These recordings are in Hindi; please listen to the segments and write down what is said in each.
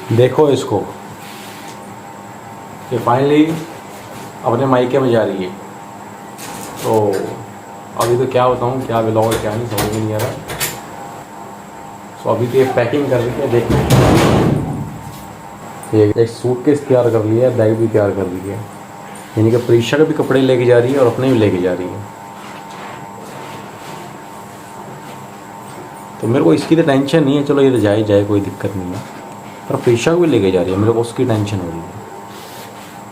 देखो इसको, ये फाइनली अपने मायके में जा रही है। तो अभी तो क्या बताऊँ, क्या ब्लॉग क्या नहीं, समझ में नहीं आ रहा। तो अभी तो ये पैकिंग कर रही है। देखो, ये एक सूटकेस तैयार कर लिया है, बैग भी तैयार कर लिया है। यानी कि प्रीशा के भी कपड़े लेके जा रही है और अपने भी लेके जा रही है। तो मेरे को इसकी तो टेंशन नहीं है, चलो ये तो जाए जाए, कोई दिक्कत नहीं है। पर प्रीशा को भी लेके जा रही है, मेरे को उसकी टेंशन हो रही है।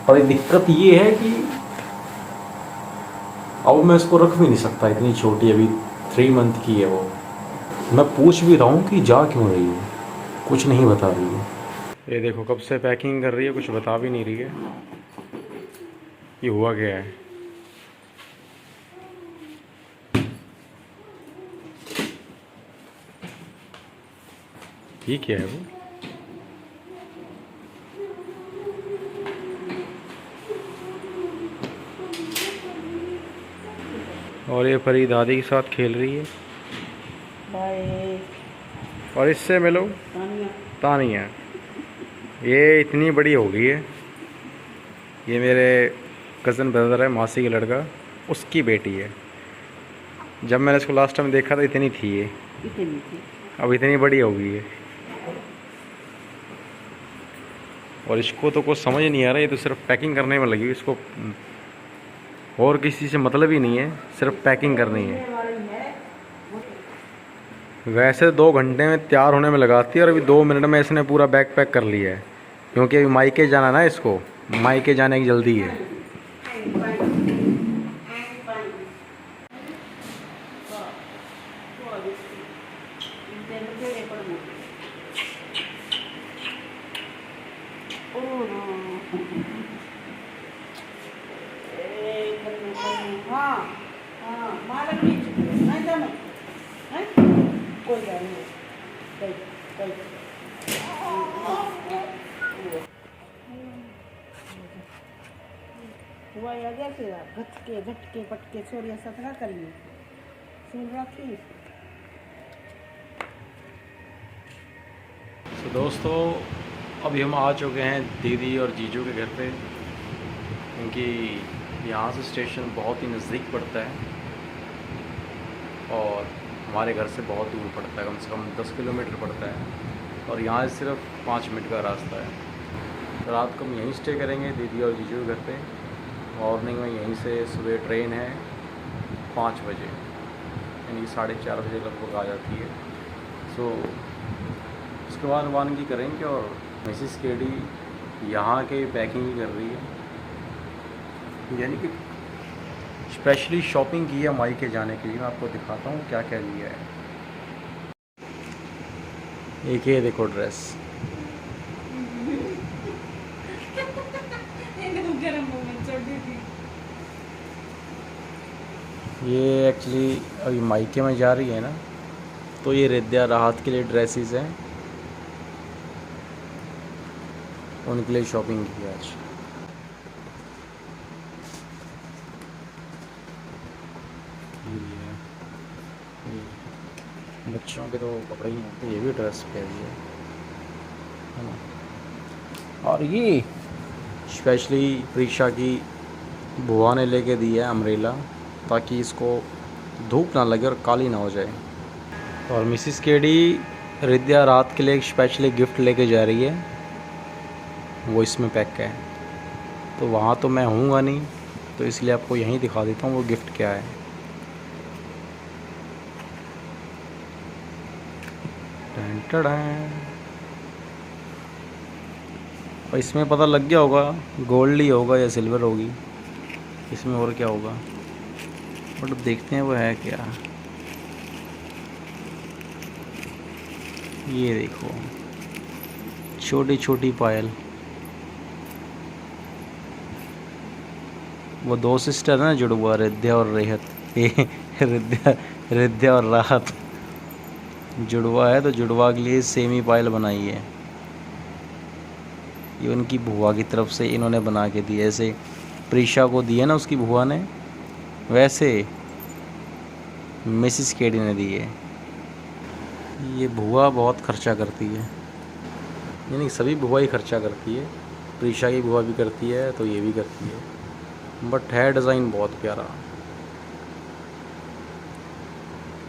और ये दिक्कत ये है कि अब मैं इसको रख भी नहीं सकता, इतनी छोटी, अभी 3 मंथ की है वो। मैं पूछ भी रहा हूँ कि जा क्यों रही है, कुछ नहीं बता रही है। ये देखो कब से पैकिंग कर रही है, कुछ बता भी नहीं रही है। ये हुआ क्या है? ये क्या है वो? और ये परी दादी के साथ खेल रही है। और इससे मिलो तानिया, ये इतनी बड़ी हो गई है। ये मेरे कज़न ब्रदर है, मासी का लड़का, उसकी बेटी है। जब मैंने इसको लास्ट टाइम देखा था इतनी थी ये, इतनी थी। अब इतनी बड़ी हो गई है। और इसको तो कुछ समझ नहीं आ रहा, ये तो सिर्फ पैकिंग करने में लगी हुई। इसको और किसी से मतलब ही नहीं है, सिर्फ पैकिंग करनी है। वैसे 2 घंटे में तैयार होने में लगाती है, और अभी 2 मिनट में इसने पूरा बैग पैक कर लिया है। क्योंकि अभी मायके जाना ना, इसको मायके जाने की जल्दी है। हुआ या जैसे झटके झटके पटके छोड़िया सतना करिए सुन रखी। तो दोस्तों, अभी हम आ चुके हैं दीदी और जीजू के घर पे, क्योंकि यहाँ से स्टेशन बहुत ही नज़दीक पड़ता है और हमारे घर से बहुत दूर पड़ता है, कम से कम 10 किलोमीटर पड़ता है। और यहाँ से सिर्फ 5 मिनट का रास्ता है। तो रात को हम यहीं स्टे करेंगे दीदी और जीजू के घर पे। मॉर्निंग में यहीं से सुबह ट्रेन है 5 बजे, यानी 4:30 बजे लगभग आ जाती है। सो उसके बाद रवानगी करेंगे। और मिसिस केडी यहाँ के पैकिंग कर रही है, यानी कि स्पेशली शॉपिंग की है मायके जाने के लिए। मैं आपको दिखाता हूँ क्या क्या लिया है। एक ये देखो ड्रेस, ये एक्चुअली अभी मायके में जा रही है ना, तो ये रिद्या राहत के लिए ड्रेसेस हैं, उनके लिए शॉपिंग की आज। बच्चों के तो कपड़े ही होते, ये भी ड्रेस पहनी है ना। और ये स्पेशली प्रीशा की बुआ ने लेके दी है अम्ब्रेला, ताकि इसको धूप ना लगे और काली ना हो जाए। और मिसिस केडी रिद्या रात के लिए एक स्पेशली गिफ्ट लेके जा रही है, वो इसमें पैक है। तो वहाँ तो मैं हूँगा नहीं, तो इसलिए आपको यहीं दिखा देता हूँ वो गिफ्ट क्या है। और इसमें पता लग गया होगा गोल्ड ही होगा या सिल्वर होगी, इसमें और क्या होगा, बट देखते हैं वो है क्या। ये देखो छोटी छोटी पायल, वो 2 सिस्टर है ना जुड़वा, रिद्या और रेहत। ये रिद्या और राहत जुड़वा है, तो जुड़वा के लिए सेम ही पायल बनाई है। ये उनकी बुआ की तरफ से इन्होंने बना के दी, ऐसे प्रीशा को दी है ना उसकी बुआ ने, वैसे मिसिस केडी ने दी है। ये बुआ बहुत खर्चा करती है। नहीं, सभी बुआ ही खर्चा करती है। प्रीशा की बुआ भी करती है तो ये भी करती है, बट है डिज़ाइन बहुत प्यारा।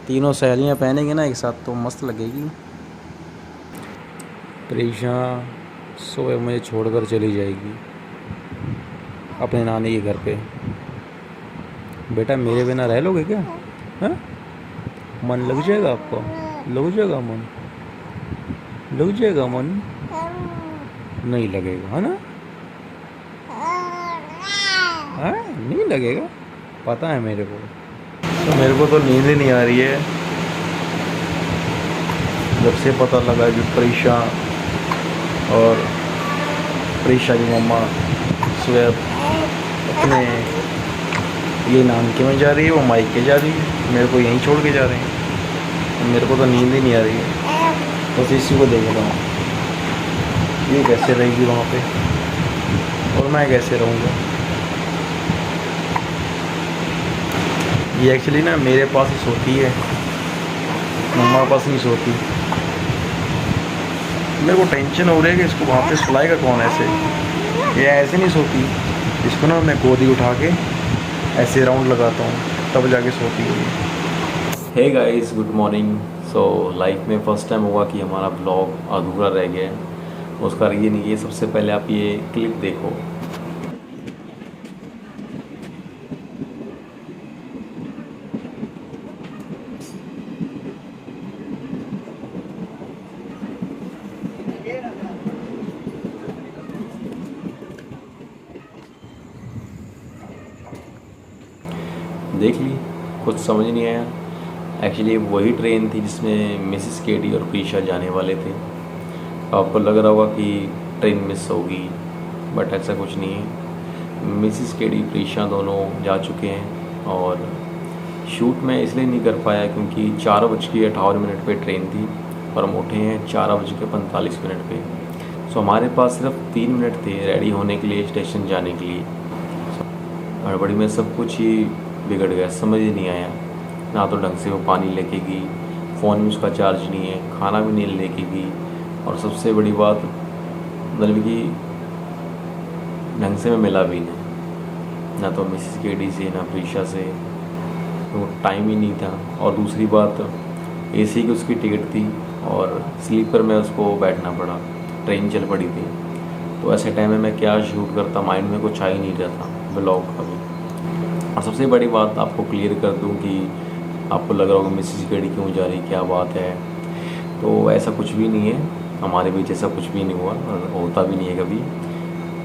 तीनों सहेलियाँ पहनेंगे ना एक साथ तो मस्त लगेगी। प्रीशा सुबह मुझे छोड़कर चली जाएगी अपने नानी के घर पे। बेटा मेरे बिना रह लोगे क्या? हाँ, मन लग जाएगा आपको? लग जाएगा मन? लग जाएगा मन? नहीं लगेगा है ना? हाँ, नहीं लगेगा, पता है मेरे को। तो मेरे को तो नींद ही नहीं आ रही है जब से पता लगा कि प्रीशा और प्रीशा की मम्मा सुबह अपने ये नानके में जा रही है, वो मायके जा रही है, मेरे को यहीं छोड़ के जा रहे हैं। मेरे को तो नींद ही नहीं आ रही है, बस इसी को देख रहा हूँ ये कैसे रहेगी वहाँ पे और मैं कैसे रहूँगा। ये एक्चुअली ना मेरे पास ही सोती है, मम्मा के पास नहीं सोती। मेरे को टेंशन हो रही है कि इसको वहाँ पे सुलाएगा कौन ऐसे। ये ऐसे नहीं सोती, इसको ना मैं गोदी उठा के ऐसे राउंड लगाता हूँ तब जाके सोती है। Hey guys, good morning. So life में फ़र्स्ट टाइम हुआ कि हमारा ब्लॉग अधूरा रह गया है। उसका रीज़न ये, सबसे पहले आप ये क्लिप देखो। देख ली, कुछ समझ नहीं आया। एक्चुअली वही ट्रेन थी जिसमें मिसेस केडी और प्रीशा जाने वाले थे। आपको लग रहा होगा कि ट्रेन मिस होगी, बट ऐसा कुछ नहीं है। मिसेस केडी प्रीशा दोनों जा चुके हैं और शूट मैं इसलिए नहीं कर पाया क्योंकि 4:58 पे ट्रेन थी और हम उठे हैं 4:45 पे। सो हमारे पास सिर्फ 3 मिनट थे रेडी होने के लिए, स्टेशन जाने के लिए। हड़बड़ी में सब कुछ ही बिगड़ गया, समझ ही नहीं आया। ना तो ढंग से वो पानी लेके गई, फ़ोन में उसका चार्ज नहीं है, खाना भी नहीं लेके गई, और सबसे बड़ी बात मतलब कि ढंग से मैं मिला भी नहीं, ना तो मिसेस केडी से ना प्रीशा से, तो टाइम ही नहीं था। और दूसरी बात, एसी की उसकी टिकट थी और स्लीपर में उसको बैठना पड़ा, ट्रेन चल पड़ी थी। तो ऐसे टाइम में मैं क्या शूट करता, माइंड में कुछ आ ही नहीं रहा था ब्लॉग का भी। और सबसे बड़ी बात आपको क्लियर कर दूं कि आपको लग रहा होगा मिसेस केडी क्यों जा रही, क्या बात है। तो ऐसा कुछ भी नहीं है, हमारे बीच ऐसा कुछ भी नहीं हुआ और होता भी नहीं है कभी।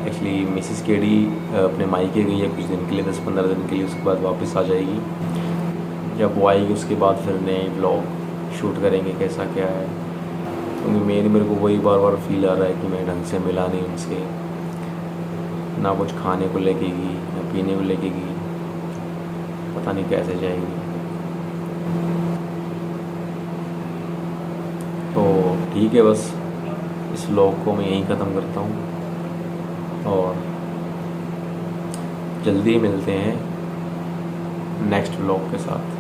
एक्चुअली मिसेस केडी अपने मायके गई है कुछ दिन के लिए, 10-15 दिन के लिए, उसके बाद वापस आ जाएगी। जब वो आएगी उसके बाद फिर नए ब्लॉग शूट करेंगे कैसा क्या है, क्योंकि मेरे को वही बार बार फील आ रहा है कि मैं ढंग से मिला नहीं उनसे, ना कुछ खाने को लेके गई ना पीने को लेके गई, पता नहीं कैसे जाएंगी। तो ठीक है, बस इस व्लॉग को मैं यहीं ख़त्म करता हूँ और जल्दी मिलते हैं नेक्स्ट व्लॉग के साथ।